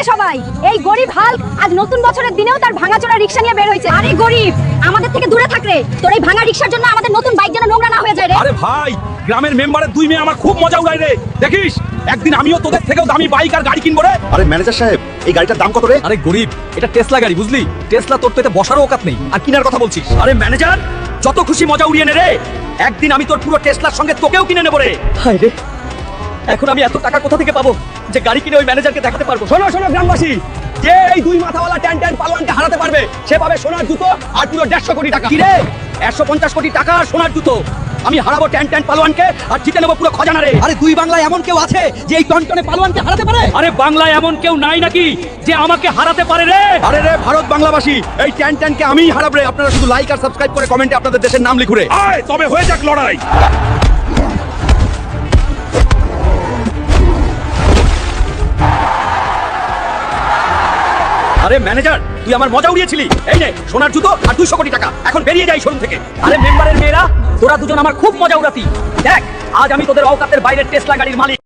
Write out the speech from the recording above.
সবাই, এই গরিব হাল্ক আজ নতুন বছরের দিনেও তার ভাঙাচোরা রিকশা নিয়ে বের হয়েছে। আরে গরিব, আমাদের থেকে দূরে থাক রে। তোর এই ভাঙা রিকশার জন্য আমাদের নতুন বাইক যেন নোংরা না হয়ে যায় রে। আরে ভাই, গ্রামের মেম্বারের দুই মেয়ে আমার খুব মজা উড়ায় রে। দেখিস একদিন আমিও তোদের থেকেও দামি বাইক আর গাড়ি কিনবো রে। আরে ম্যানেজার সাহেব, এই গাড়িটার দাম কত রে? আরে গরিব, এটা টেসলা গাড়ি, বুঝলি? টেসলা তোর তো এতে বসারও অকাত নেই, আর কিনার কথা বলছিস? আরে ম্যানেজার, যত খুশি মজা উড়িয়ে নে রে। একদিন আমি তোর পুরো টেসলার সঙ্গে তোকেও কিনে নেবো রে। হায় রে, এখন আমি এত টাকা কোথা থেকে পাবো যে গাড়ি কিনে ওই ম্যানেজারকে দেখাতে পারবো? শোনো শোনো গ্রামবাসী, যে এই দুই মাথাওয়ালা ট্যান ট্যান পালোয়ানকে হারাতে পারবে সে পাবে সোনার জুতো আর পুরো 150 কোটি টাকা। কি রে, 150 কোটি টাকা আর সোনার জুতো? আমি হারাবো ট্যান ট্যান পালোয়ানকে আর জিতে নেবো পুরো খজানা রে। আরে দুই বাংলায় এমন কেউ আছে যে এই টনটনে পালোয়ানকে হারাতে পারে? আরে বাংলায় এমন কেউ নাই নাকি যে আমাকে হারাতে পারে রে? আরে রে ভারত বাংলাবাসী, এই ট্যান ট্যানকে আমিই হারাবো রে। আপনারা শুধু লাইক আর সাবস্ক্রাইব করে কমেন্টে আপনাদের দেশের নাম লিখুন রে। আয় তবে হয়ে যাক লড়াই। আরে ম্যানেজার, তুই আমার মজা উড়িয়েছিলি। এই নে সোনার জুতো আর 200 কোটি টাকা, এখন বেরিয়ে যাই শোরুম থেকে। আরে মেম্বারের মেয়েরা, তোরা দুজন আমার খুব মজা উড়াতি। দেখ আজ আমি তোদের অওকাতের বাইরের টেসলা গাড়ির মালিক।